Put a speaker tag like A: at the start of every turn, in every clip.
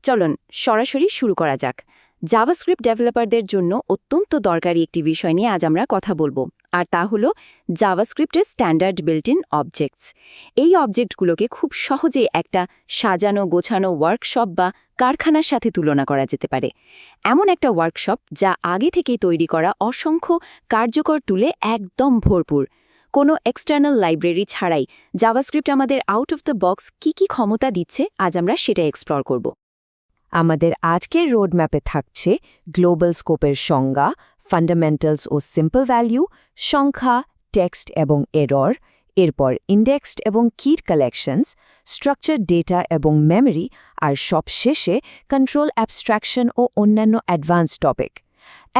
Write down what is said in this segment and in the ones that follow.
A: চলুন সরাসরি শুরু করা যাক। জাভাস্ক্রিপ্ট ডেভেলপারদের জন্য অত্যন্ত দরকারি একটি বিষয় নিয়ে আজ আমরা কথা বলবো, আর তা হলো জাভাস্ক্রিপ্টের স্ট্যান্ডার্ড বিল্ট ইন অবজেক্টস। এই অবজেক্টগুলোকে খুব সহজেই একটা সাজানো গোছানো ওয়ার্কশপ বা কারখানার সাথে তুলনা করা যেতে পারে। এমন একটা ওয়ার্কশপ যা আগে থেকেই তৈরি করা অসংখ্য কার্যকর টুলে একদম ভরপুর। কোনো এক্সটার্নাল লাইব্রেরি ছাড়াই জাভাস্ক্রিপ্ট আমাদের আউট অফ দ্য বক্স কী ক্ষমতা দিচ্ছে, আজ আমরা সেটা এক্সপ্লোর করব।
B: আমাদের আজকের রোডম্যাপে থাকছে গ্লোবাল স্কোপের সংজ্ঞা, ফান্ডামেন্টালস ও সিম্পল ভ্যালু, সংখ্যা, টেক্সট এবং এরর, এরপর ইন্ডেক্সড এবং কিড কালেকশনস, স্ট্রাকচার ডেটা এবং মেমরি, আর সবশেষে কন্ট্রোল অ্যাবস্ট্রাকশন ও অন্যান্য অ্যাডভান্স টপিক।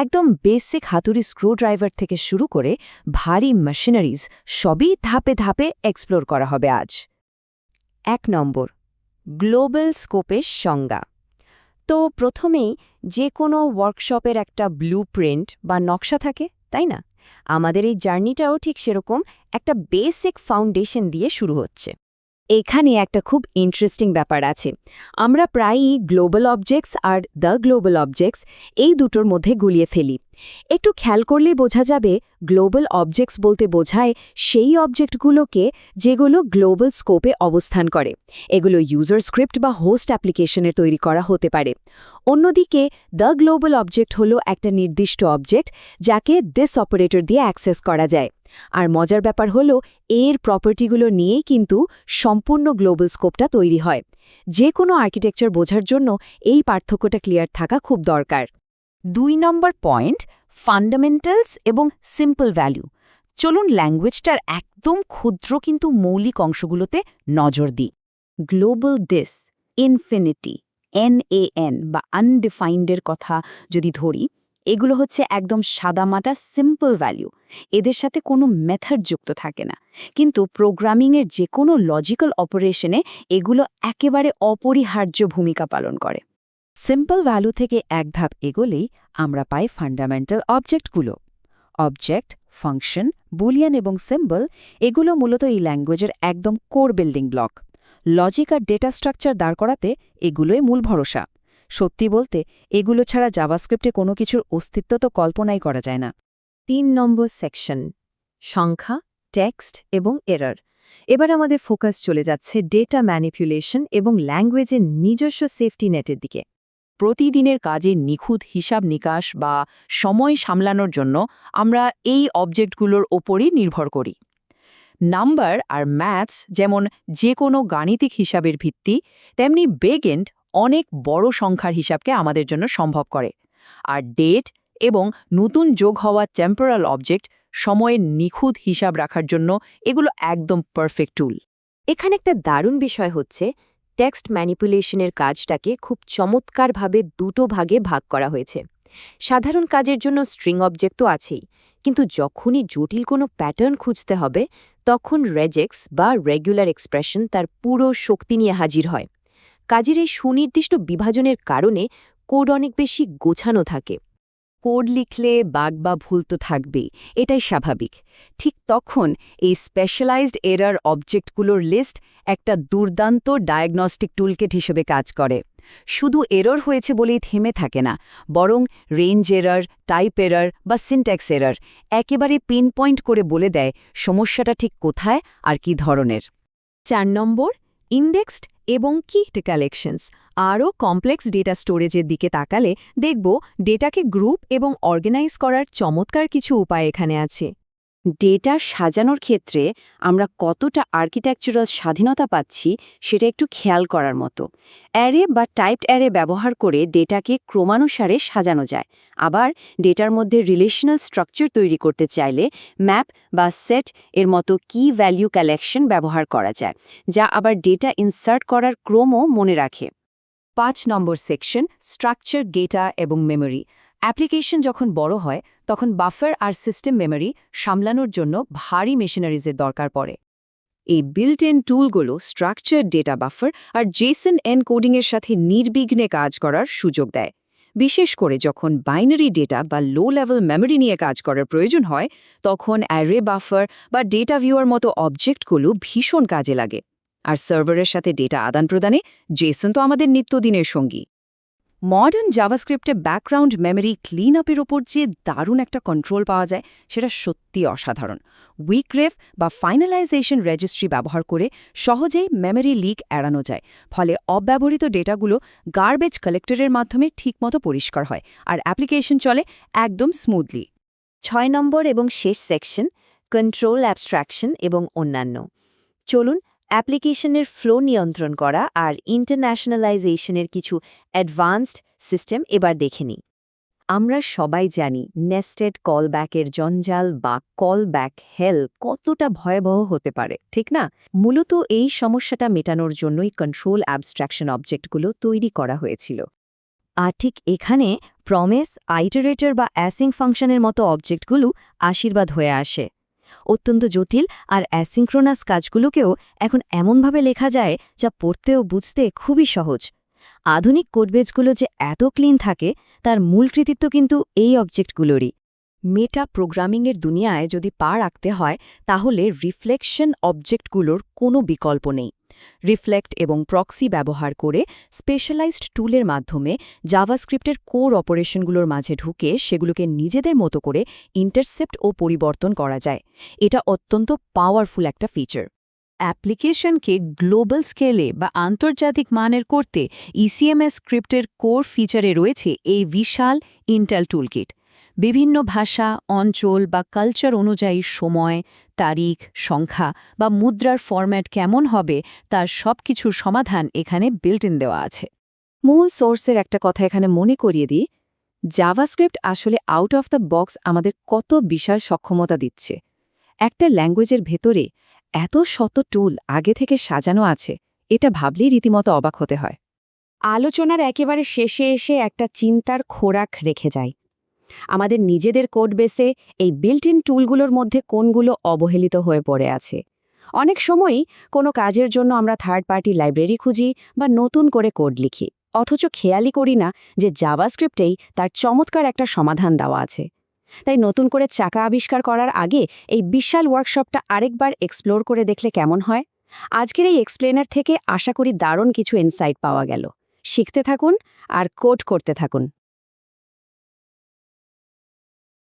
B: একদম বেসিক হাতুড়ি স্ক্রুড্রাইভার থেকে শুরু করে ভারী মেশিনারিজ সবই ধাপে ধাপে এক্সপ্লোর করা হবে আজ। 1 নম্বর, গ্লোবাল স্কোপের সংজ্ঞা। তো প্রথমেই যে কোনো ওয়ার্কশপের একটা ব্লুপ্রিন্ট বা নকশা থাকে, তাই না? আমাদের এই জার্নিটাও ঠিক সেরকম একটা বেসিক ফাউন্ডেশন দিয়ে শুরু হচ্ছে। এখানে একটা খুব ইন্টারেস্টিং ব্যাপার আছে। আমরা প্রায়ই global objects are the global objects এই দুটোর মধ্যে গুলিয়ে ফেলি। একটু খেয়াল করলেই বোঝা যাবে, গ্লোবাল অবজেক্টস বলতে বোঝায় সেই অবজেক্টগুলোকে যেগুলো গ্লোবাল স্কোপে অবস্থান করে। এগুলো ইউজার স্ক্রিপ্ট বা হোস্ট অ্যাপ্লিকেশনের তৈরি করা হতে পারে। অন্যদিকে দ্য গ্লোবাল অবজেক্ট হলো একটা নির্দিষ্ট অবজেক্ট যাকে দিস অপারেটর দিয়ে অ্যাক্সেস করা যায়। আর মজার ব্যাপার হলো, এর প্রপার্টিগুলো নিয়েই কিন্তু সম্পূর্ণ গ্লোবাল স্কোপটা তৈরি হয়। যে কোনো আর্কিটেকচার বোঝার জন্য এই পার্থক্যটা ক্লিয়ার থাকা খুব দরকার। 2 নম্বর পয়েন্ট, ফান্ডামেন্টালস এবং সিম্পল ভ্যালু। চলুন ল্যাঙ্গুয়েজটার একদম ক্ষুদ্র কিন্তু মৌলিক অংশগুলোতে নজর দিই। গ্লোবাল দিস, ইনফিনিটি, NaN বা আনডিফাইন্ডের কথা যদি ধরি, এগুলো হচ্ছে একদম সাদামাটা সিম্পল ভ্যালু। এদের সাথে কোনো মেথড যুক্ত থাকে না, কিন্তু প্রোগ্রামিংয়ের যে কোনো লজিক্যাল অপারেশনে এগুলো একেবারে অপরিহার্য ভূমিকা পালন করে। সিম্পল ভ্যালু থেকে এক ধাপ এগোলেই আমরা পাই ফান্ডামেন্টাল অবজেক্টগুলো। অবজেক্ট, ফাংশন, বুলিয়ান এবং সিম্বল, এগুলো মূলত এই ল্যাঙ্গুয়েজের একদম কোর বিল্ডিং ব্লক। লজিক আর ডেটা স্ট্রাকচার দাঁড় করাতে এগুলোই মূল ভরসা। সত্যি বলতে এগুলো ছাড়া জাভাস্ক্রিপ্টে কোনো কিছুর অস্তিত্ব তো কল্পনাই করা যায় না। 3 নম্বর সেকশন, সংখ্যা, টেক্সট এবং এরর। এবার আমাদের ফোকাস চলে যাচ্ছে ডেটা ম্যানিপুলেশন এবং ল্যাঙ্গুয়েজের নিজস্ব সেফটি নেটের দিকে। প্রতিদিনের কাজে নিখুঁত হিসাব নিকাশ বা সময় সামলানোর জন্য আমরা এই অবজেক্টগুলোর ওপরই নির্ভর করি। নাম্বার আর ম্যাথস যেমন যে কোনো গাণিতিক হিসাবের ভিত্তি, তেমনি বেগেন্ড অনেক বড় সংখ্যার হিসাবকে আমাদের জন্য সম্ভব করে। আর ডেট এবং নতুন যোগ হওয়া টেম্পোরাল অবজেক্ট সময়ের নিখুঁত হিসাব রাখার জন্য এগুলো একদম পারফেক্ট টুল। এখানে একটা দারুণ বিষয় হচ্ছে, টেক্সট ম্যানিপুলেশনের কাজটাকে খুব চমৎকারভাবে দুটো ভাগে ভাগ করা হয়েছে। সাধারণ কাজের জন্য স্ট্রিং অবজেক্ট তো আছেই, কিন্তু যখনই জটিল কোনো প্যাটার্ন খুঁজতে হবে তখন রেজেক্স বা রেগুলার এক্সপ্রেশন তার পুরো শক্তি নিয়ে হাজির হয়। কাজের এই সুনির্দিষ্ট বিভাজনের কারণে কোড অনেক বেশি গোছানো থাকে। কোড লিখলে বাগ বা ভুল তো থাকবেই, এটাই স্বাভাবিক। ঠিক তখন এই স্পেশালাইজড এরর অবজেক্টগুলোর লিস্ট একটা দুর্দান্ত ডায়াগনস্টিক টুলকিট হিসেবে কাজ করে। শুধু এরর হয়েছে বলেই থেমে থাকে না, বরং রেঞ্জ এরর, টাইপ এরর বা সিনট্যাক্স এরর একেবারে পিনপয়েন্ট করে বলে দেয় সমস্যাটা ঠিক কোথায় আর কী ধরনের। 4 নম্বর, ইন্ডেক্সড এবং কিড কালেকশনস। আরও কমপ্লেক্স ডেটা স্টোরেজের দিকে তাকালে দেখব ডেটাকে গ্রুপ এবং অর্গানাইজ করার চমৎকার কিছু উপায় এখানে আছে। ডেটা সাজানোর ক্ষেত্রে আমরা কতটা আর্কিটেকচারাল স্বাধীনতা পাচ্ছি সেটা একটু খেয়াল করার মতো। অ্যারে বা টাইপড অ্যারে ব্যবহার করে ডেটাকে ক্রমানুসারে সাজানো যায়। আবার ডেটার মধ্যে রিলেশনাল স্ট্রাকচার তৈরি করতে চাইলে ম্যাপ বা সেট এর মতো কি ভ্যালু কালেকশন ব্যবহার করা যায়, যা আবার ডেটা ইনসার্ট করার ক্রমও মনে রাখে। 5 নম্বর সেকশন, স্ট্রাকচার, ডেটা এবং মেমরি। অ্যাপ্লিকেশন যখন বড় হয় তখন বাফার আর সিস্টেম মেমরি সামলানোর জন্য ভারী মেশিনারিজের দরকার পড়ে। এই বিল্ট ইন টুলগুলো স্ট্রাকচার ডেটা বাফার আর জেসন এনকোডিংয়ের সাথে নির্বিঘ্নে কাজ করার সুযোগ দেয়। বিশেষ করে যখন বাইনারি ডেটা বা লো লেভেল মেমরি নিয়ে কাজ করার প্রয়োজন হয়, তখন অ্যারে বাফার বা ডেটা ভিউয়ার মতো অবজেক্টগুলো ভীষণ কাজে লাগে। আর সার্ভারের সাথে ডেটা আদান প্রদানে জেসন তো আমাদের নিত্যদিনের সঙ্গী।
A: মডার্ন জাভাস্ক্রিপ্টে ব্যাকগ্রাউন্ড মেমরি ক্লিন আপের ওপর যে দারুণ একটা কন্ট্রোল পাওয়া যায় সেটা সত্যি অসাধারণ। উইকরেফ বা ফাইনালাইজেশন রেজিস্ট্রি ব্যবহার করে সহজেই মেমরি লিক এড়ানো যায়, ফলে অব্যবহৃত ডেটাগুলো গার্বেজ কালেক্টরের মাধ্যমে ঠিকমতো পরিষ্কার হয় আর অ্যাপ্লিকেশন চলে একদম স্মুথলি।
B: 6 নম্বর এবং শেষ সেকশন, কন্ট্রোল অ্যাবস্ট্রাকশন এবং অন্যান্য। চলুন অ্যাপ্লিকেশনের ফ্লো নিয়ন্ত্রণ করা আর ইন্টারন্যাশনালাইজেশনের কিছু অ্যাডভান্সড সিস্টেম এবার দেখে নিই। আমরা সবাই জানি নেস্টেড কলব্যাকের জঞ্জাল বা কলব্যাক হেল কতটা ভয়াবহ হতে পারে, ঠিক না? মূলত এই সমস্যাটা মেটানোর জন্যই কন্ট্রোল অ্যাবস্ট্রাকশন অবজেক্টগুলো তৈরি করা হয়েছিল। আর ঠিক এখানে প্রমিস, আইটারেটর বা অ্যাসিং ফাংশনের মতো অবজেক্টগুলো আশীর্বাদ হয়ে আসে। অত্যন্ত জটিল আর অ্যাসিঙ্ক্রোনাস কাজগুলোকেও এখন এমনভাবে লেখা যায় যা পড়তে ও বুঝতে খুবই সহজ। আধুনিক কোডবেজগুলো যে এত ক্লিন থাকে তার মূল কৃতিত্ব কিন্তু এই অবজেক্টগুলোরই।
A: মেটা প্রোগ্রামিংয়ের দুনিয়ায় যদি পা রাখতে হয় তাহলে রিফ্লেকশন অবজেক্টগুলোর কোনো বিকল্প নেই। রিফ্লেক্ট এবং প্রক্সি ব্যবহার করে স্পেশালাইজড টুলের মাধ্যমে জাভাস্ক্রিপ্টের কোর অপারেশনগুলোর মাঝে ঢুকে সেগুলোকে নিজেদের মতো করে ইন্টারসেপ্ট ও পরিবর্তন করা যায়। এটা অত্যন্ত পাওয়ারফুল একটা ফিচার। অ্যাপ্লিকেশনকে গ্লোবাল স্কেলে বা আন্তর্জাতিক মানের করতে ইসিএমএস স্ক্রিপ্টের কোর ফিচারে রয়েছে এই বিশাল ইন্টেল টুলকিট। বিভিন্ন ভাষা, অঞ্চল বা কালচার অনুযায়ী সময়, তারিখ, সংখ্যা বা মুদ্রার ফরম্যাট কেমন হবে তার সবকিছুর সমাধান এখানে বিল্ট ইন দেওয়া আছে।
B: মূল সোর্সের একটা কথা এখানে মনে করিয়ে দিই, জাভাস্ক্রিপ্ট আসলে আউট অফ দ্য বক্স আমাদের কত বিশাল সক্ষমতা দিচ্ছে। একটা ল্যাঙ্গুয়েজের ভেতরে এত শত টুল আগে থেকে সাজানো আছে, এটা ভাবলেই রীতিমতো অবাক হতে হয়। আলোচনার একেবারে শেষে এসে একটা চিন্তার খোরাক রেখে যায়। আমাদের নিজেদের কোড বেসে এই বিল্ট ইন টুলগুলোর মধ্যে কোনগুলো অবহেলিত হয়ে পড়ে আছে। অনেক সময়ই কোনো কাজের জন্য আমরা থার্ড পার্টি লাইব্রেরি খুঁজি বা নতুন করে কোড লিখি, অথচ খেয়ালই করি না যে জাভাস্ক্রিপ্টেই তার চমৎকার একটা সমাধান দেওয়া আছে। তাই নতুন করে চাকা আবিষ্কার করার আগে এই বিশাল ওয়ার্কশপটা আরেকবার এক্সপ্লোর করে দেখলে কেমন হয়? আজকের এই এক্সপ্লেনার থেকে আশা করি দারুণ কিছু ইনসাইট পাওয়া গেল। শিখতে থাকুন আর কোড করতে থাকুন।